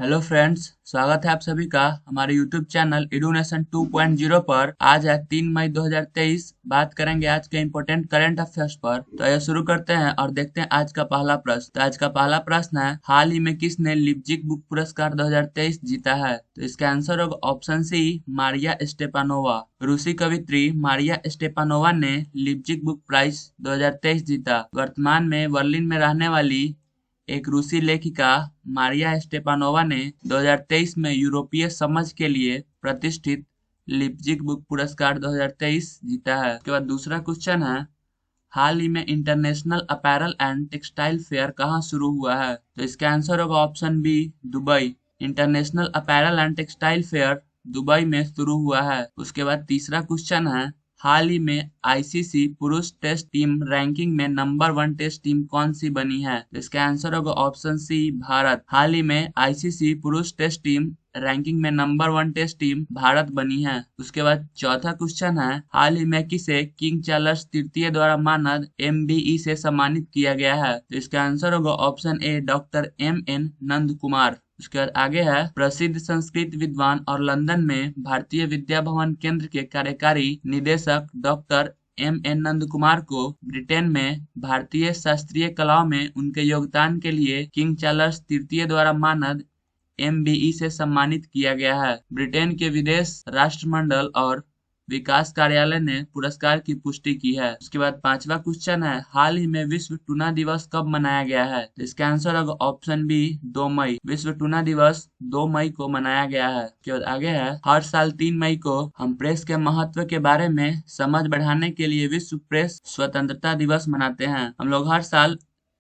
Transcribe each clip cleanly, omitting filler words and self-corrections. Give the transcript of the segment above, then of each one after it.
Hello friends, स्वागत है आप सभी का हमारे यूट्यूब चैनल एडुनेशन 2.0 पर। आज है 3 मई 2023। बात करेंगे आज के इम्पोर्टेंट करंट अफेयर्स पर। तो यह शुरू करते हैं और देखते हैं आज का पहला प्रश्न। तो आज का पहला प्रश्न है, हाल ही में किसने लिप्जिग बुक पुरस्कार 2023 जीता है? तो इसका आंसर होगा ऑप्शन सी, मारिया स्टेपानोवा। रूसी कवित्री मारिया स्टेपानोवा ने लिप्जिग बुक प्राइज 2023 जीता। वर्तमान में बर्लिन में रहने वाली एक रूसी लेखिका मारिया स्टेपानोवा ने 2023 में यूरोपीय समझ के लिए प्रतिष्ठित लिप्जिग बुक पुरस्कार 2023 जीता है। उसके बाद दूसरा क्वेश्चन है, हाल ही में international apparel and textile fair कहाँ शुरू हुआ है? तो इसका आंसर होगा option B, Dubai. International apparel and textile fair Dubai में शुरू हुआ है। उसके बाद तीसरा क्वेश्चन है, हाल ही में आईसीसी पुरुष टेस्ट टीम रैंकिंग में नंबर 1 टेस्ट टीम कौन सी बनी है? तो इसका आंसर होगा ऑप्शन सी, भारत। हाल ही में आईसीसी पुरुष टेस्ट टीम रैंकिंग में नंबर 1 टेस्ट टीम भारत बनी है। उसके बाद चौथा क्वेश्चन है, हाल ही में किसे किंग चार्ल्स तृतीय द्वारा मानद एमबीई से सम्मानित किया गया है? तो इसका आंसर होगा option A, doctor M.N.. Nand Kumar. उसके बाद आगे है, प्रसिद्ध संस्कृत विद्वान और लंदन में भारतीय विद्या भवन केंद्र के कार्यकारी निदेशक डॉक्टर एम.एन. नंद कुमार को ब्रिटेन में भारतीय शास्त्रीय कलाओं में उनके योगदान के लिए किंग चार्ल्स तृतीय द्वारा मानद एमबीई से सम्मानित किया गया है। ब्रिटेन के विदेश राष्ट्रमंडल और विकास कार्यालय ने पुरस्कार की पुष्टि की है। उसके बाद पांचवा क्वेश्चन है, हाल ही में विश्व टूना दिवस कब मनाया गया है? तो इसका आंसर होगा ऑप्शन बी, 2 मई। विश्व टूना दिवस 2 मई को मनाया गया है। उसके बाद आगे है, हर साल 3 मई को हम प्रेस के महत्व के बारे में समझ बढ़ाने के लिए विश्व प्रेस स्वतंत्रता दिवस मनाते हैं। हम लोग हर साल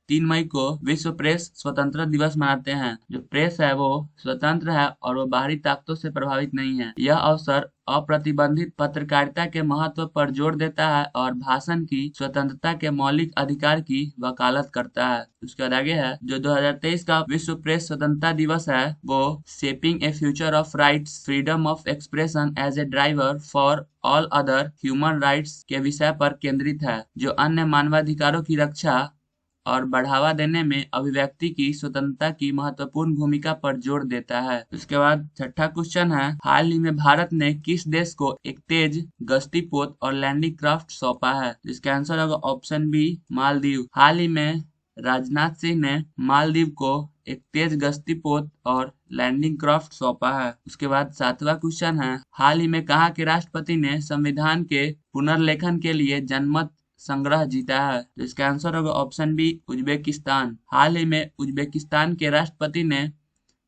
3 मई को विश्व प्रेस स्वतंत्रता दिवस मनाते हैं। जो प्रेस है वो स्वतंत्र है और वो बाहरी ताकतों से प्रभावित नहीं है। यह अवसर अप्रतिबंधित पत्रकारिता के महत्व पर जोर देता है और भाषण की स्वतंत्रता के मौलिक अधिकार की वकालत करता है। उसके बाद आगे है, जो 2023 का विश्व प्रेस स्वतंत्रता दिवस है वो shaping a future of rights, freedom of expression as a driver for all other human rights के विषय पर केंद्रित है, जो अन्य मानवाधिकारों की रक्षा और बढ़ावा देने में अभिव्यक्ति की स्वतंत्रता की महत्वपूर्ण भूमिका पर जोर देता है। उसके बाद छठा क्वेश्चन है, हाल ही में भारत ने किस देश को एक तेज गश्ती पोत और लैंडिंग क्राफ्ट सौंपा है? इसका आंसर होगा ऑप्शन बी, मालदीव। हाल ही में राजनाथ सिंह ने मालदीव को एक तेज गश्ती पोत और लैंडिंग क्राफ्ट सौंपा है। उसके बाद सातवां क्वेश्चन है, हाल ही में कहाँ के राष्ट्रपति ने संविधान के पुनर्लेखन के लिए जनमत संग्रह जीता है? तो इसका आंसर होगा ऑप्शन बी, उज्बेकिस्तान। हाल ही में उज्बेकिस्तान के राष्ट्रपति ने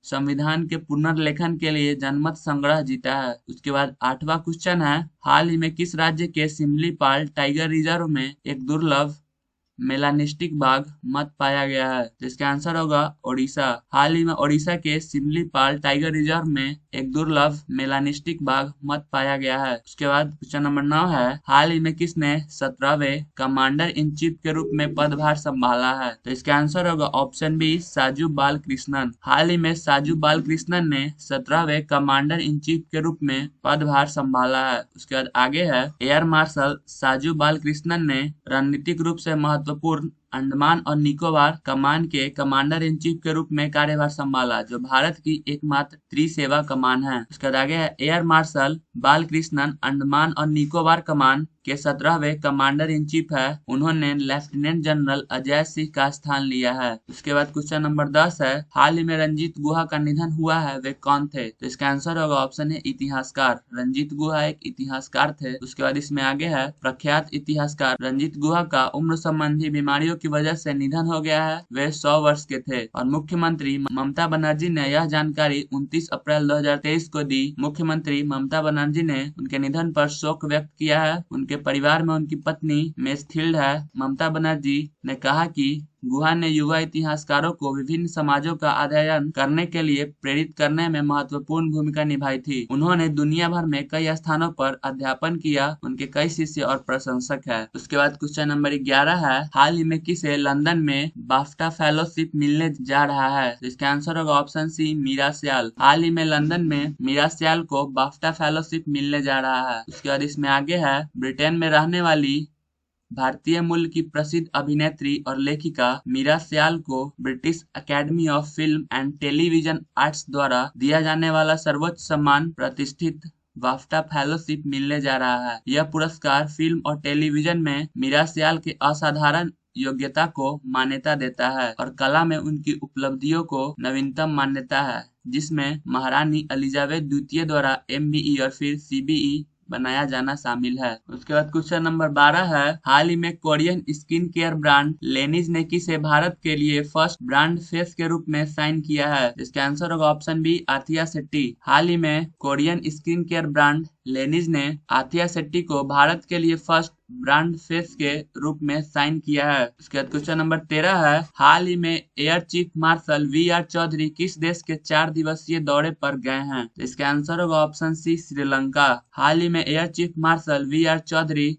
संविधान के पुनर्लेखन के लिए जनमत संग्रह जीता है। उसके बाद आठवां क्वेश्चन है, हाल ही में किस राज्य के सिमलीपाल टाइगर रिजर्व में एक दुर्लभ मेलानिस्टिक बाघ मत पाया गया है? तो इसका आंसर होगा ओडिशा। हाल ही में ओडिशा के सिमलीपाल टाइगर रिजर्व में एक दुर्लभ मेलानिस्टिक बाघ मत पाया गया है। उसके बाद क्वेश्चन नंबर 9 है, हाल ही में किसने 17वें कमांडर इन चीफ के रूप में पदभार संभाला है? तो इसका आंसर होगा ऑप्शन बी, साजू बालकृष्णन। हाल ही में साजू बालकृष्णन ने 17वें कमांडर इन चीफ के रूप में पदभार संभाला है। उसके बाद आगे है, एयर मार्शल साजू बालकृष्णन ने रणनीतिक रूप से महत्वपूर्ण अंडमान और निकोबार कमान के कमांडर इन चीफ के रूप में कार्यभार संभाला, जो भारत की एकमात्र त्रिसेवा कमान है। उसके बाद आगे है, एयर मार्शल बालकृष्णन अंडमान और निकोबार कमान के 17वें कमांडर इन चीफ है। उन्होंने लेफ्टिनेंट जनरल अजय सिंह का स्थान लिया है। उसके बाद क्वेश्चन नंबर 10 है, हाल ही में रंजीत गुहा का निधन हुआ है, वे कौन थे? तो इसका आंसर होगा ऑप्शन है, इतिहासकार। रंजीत गुहा एक इतिहासकार थे। उसके बाद इसमें आगे है, प्रख्यात इतिहासकार रंजीत गुहा का उम्र संबंधी बीमारियों की वजह से निधन हो गया है। वे 100 वर्ष के थे। और मुख्यमंत्री ममता बनर्जी ने यह जानकारी 29 अप्रैल 2023 को दी। मुख्यमंत्री ममता बनर्जी ने उनके निधन पर शोक व्यक्त किया है। उनके परिवार में उनकी पत्नी मेस्थिल्ड है। ममता बनर्जी ने कहा कि गुहा ने युवा इतिहासकारों को विभिन्न समाजों का अध्ययन करने के लिए प्रेरित करने में महत्वपूर्ण भूमिका निभाई थी। उन्होंने दुनिया भर में कई स्थानों पर अध्यापन किया। उनके कई शिष्य और प्रशंसक हैं। उसके बाद क्वेश्चन नंबर 11 है, हाल ही में किसे लंदन में बाफ्टा फेलोशिप मिलने जा रहा है? तो इसका आंसर होगा ऑप्शन सी, मीरा सियाल। हाल ही में लंदन में मीरा सियाल को बाफ्टा फेलोशिप मिलने जा रहा है। उसके बाद इसमें आगे है, ब्रिटेन में रहने वाली भारतीय मूल की प्रसिद्ध अभिनेत्री और लेखिका मीरा सियाल को British academy of film and television arts द्वारा दिया जाने वाला सर्वोच्च सम्मान प्रतिष्ठित बाफ्टा फेलोशिप मिलने जा रहा है। यह पुरस्कार फिल्म और टेलीविजन में मीरा सियाल के असाधारण योग्यता को मान्यता देता है और कला में उनकी उपलब्धियों को नवीनतम मान्यता है, जिसमें महारानी एलिजाबेथ द्वितीय द्वारा MBE और फिर CBE बनाया जाना शामिल है। उसके बाद क्वेश्चन नंबर 12 है, हाल ही में कोरियन स्किन केयर ब्रांड लेनिज ने किसे भारत के लिए फर्स्ट ब्रांड फेस के रूप में साइन किया है? इसका आंसर होगा ऑप्शन बी, आथिया शेट्टी। हाल ही में कोरियन स्किन केयर ब्रांड लेनिज ने आथिया शेट्टी को भारत के लिए फर्स्ट ब्रांड फेस के रूप में साइन किया है। उसके बाद क्वेश्चन नंबर 13 है, हाल ही में air chief marshal VR Chaudhary किस देश के 4 दिवसीय दौरे पर गए हैं? इसका आंसर होगा ऑप्शन सी, श्रीलंका। हाल ही में air chief marshal VR Chaudhary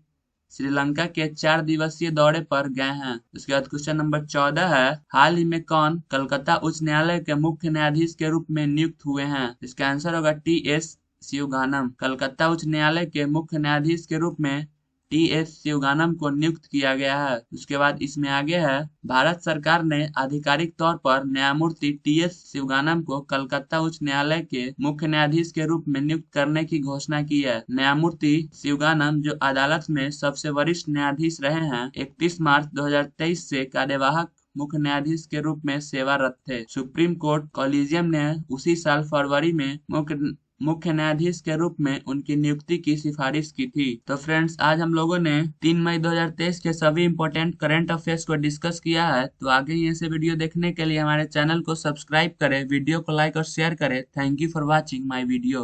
Sri Lanka के 4 दिवसीय दौरे पर गए हैं। उसके बाद क्वेश्चन नंबर 14 है, हाल ही में कौन कलकत्ता उच्च न्यायालय के मुख्य न्यायाधीश के रूप में नियुक्त हुए हैं? इसका आंसर होगा TS शिवगानम। कलकत्ता उच्च न्यायालय के मुख्य न्यायाधीश के रूप में TS शिवगानम को नियुक्त किया गया है। उसके बाद इसमें आगे है, भारत सरकार ने आधिकारिक तौर पर न्यायमूर्ति TS शिवगानम को कलकत्ता उच्च न्यायालय के मुख्य न्यायाधीश के रूप में नियुक्त करने की घोषणा की है। न्यायमूर्ति शिवगानम, जो अदालत में सबसे वरिष्ठ न्यायाधीश रहे हैं, 31 मार्च 2023 से कार्यवाहक मुख्य न्यायाधीश के रूप में सेवारत थे। सुप्रीम कोर्ट कॉलेजियम ने उसी साल फरवरी में मुख्य न्यायाधीश के रूप में उनकी नियुक्ति की सिफारिश की थी। तो फ्रेंड्स, आज हम लोगों ने 3 मई 2023 के सभी इंपॉर्टेंट करंट अफेयर्स को डिस्कस किया है। तो आगे ही ऐसे वीडियो देखने के लिए हमारे चैनल को सब्सक्राइब करें, वीडियो को लाइक और शेयर करें। Thank you for watching my video.